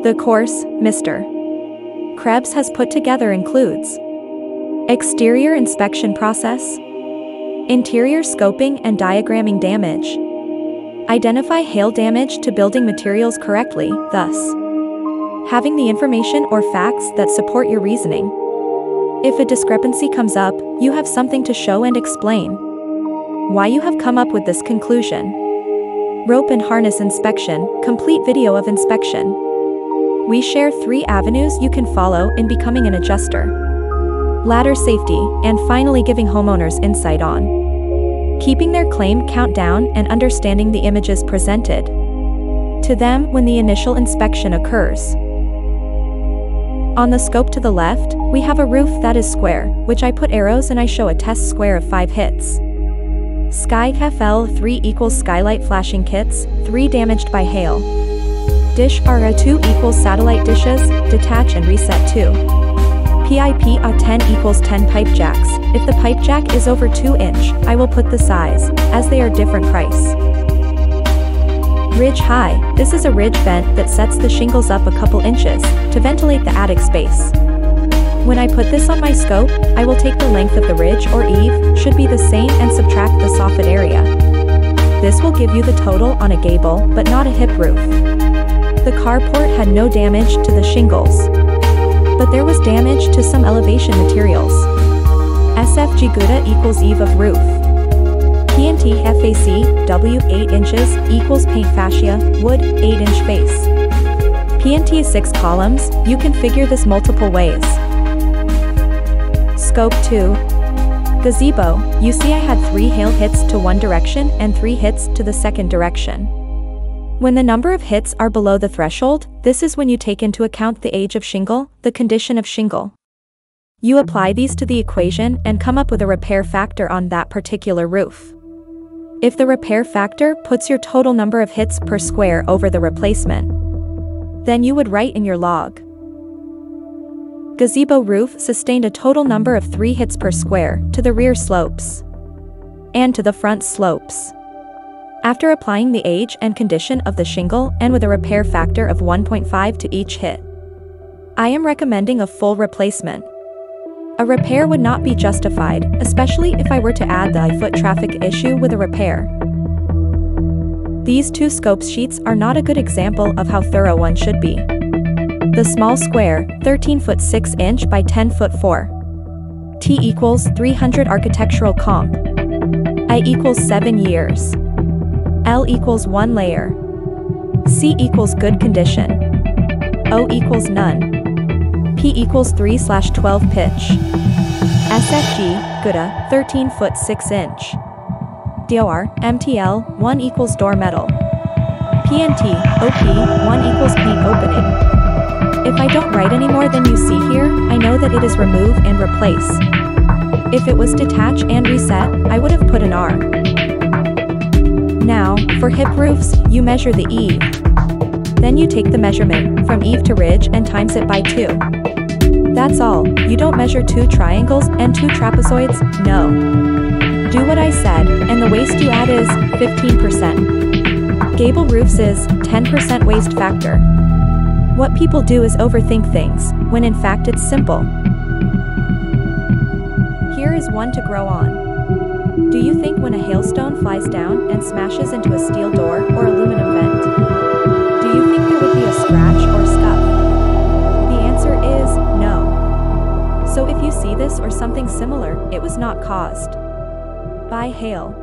The course, Mr. Krebs has put together includes exterior inspection process, interior scoping and diagramming damage, identify hail damage to building materials correctly, thus having the information or facts that support your reasoning. If a discrepancy comes up, you have something to show and explain why you have come up with this conclusion. Rope and harness inspection, complete video of inspection. We share 3 avenues you can follow in becoming an adjuster: ladder safety, and finally giving homeowners insight on keeping their claim count down and understanding the images presented to them when the initial inspection occurs. On the scope to the left, we have a roof that is square, which I put arrows and I show a test square of 5 hits. Sky FL 3 equals skylight flashing kits, 3 damaged by hail. Dish RA 2 equals satellite dishes, detach and reset 2. PIP A 10 equals 10 pipe jacks. If the pipe jack is over 2 inch, I will put the size, as they are different price. Ridge high, this is a ridge vent that sets the shingles up a couple inches, to ventilate the attic space. When I put this on my scope, I will take the length of the ridge or eave, should be the same, and subtract the soffit area. This will give you the total on a gable, but not a hip roof. The carport had no damage to the shingles, but there was damage to some elevation materials. SFG Gouda equals eave of roof. PNT FAC, W 8 inches, equals paint fascia, wood, 8-inch face. PNT is 6 columns, you can figure this multiple ways. Scope 2. Gazebo, you see I had 3 hail hits to one direction and 3 hits to the second direction. When the number of hits are below the threshold, this is when you take into account the age of shingle, the condition of shingle. You apply these to the equation and come up with a repair factor on that particular roof. If the repair factor puts your total number of hits per square over the replacement, then you would write in your log: gazebo roof sustained a total number of 3 hits per square to the rear slopes and to the front slopes. After applying the age and condition of the shingle and with a repair factor of 1.5 to each hit, I am recommending a full replacement. A repair would not be justified, especially if I were to add the foot traffic issue with a repair. These 2 scopes sheets are not a good example of how thorough one should be. The small square, 13 foot 6 inch by 10 foot 4. T equals 300 architectural comp. I equals 7 years. L equals 1 layer. C equals good condition. O equals none. P equals 3/12 pitch. SFG, Gouda, 13 foot 6 inch. DOR, MTL, 1 equals door metal. PNT, OP, 1 equals paint opening. If I don't write any more than you see here, I know that it is remove and replace. If it was detach and reset, I would have put an R. Now, for hip roofs, you measure the eave. Then you take the measurement from eave to ridge and times it by 2. That's all. You don't measure 2 triangles and 2 trapezoids, no. Do what I said, and the waste you add is 15%. Gable roofs is 10% waste factor. What people do is overthink things, when in fact it's simple. Here is one to grow on. Do you think when a hailstone flies down and smashes into a steel door or aluminum vent, do you think there would be a scratch or scuff? The answer is no. So if you see this or something similar, it was not caused by hail.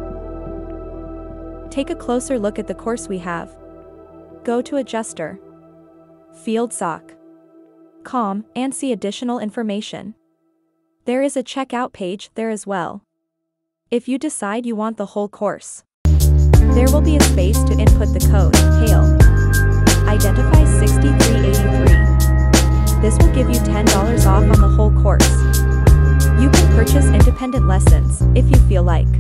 Take a closer look at the course we have. Go to Adjuster, Field Sock, Com, and see additional information. There is a checkout page there as well. If you decide you want the whole course, there will be a space to input the code, hail. Identify 6383. This will give you $10 off on the whole course. You can purchase independent lessons, if you feel like.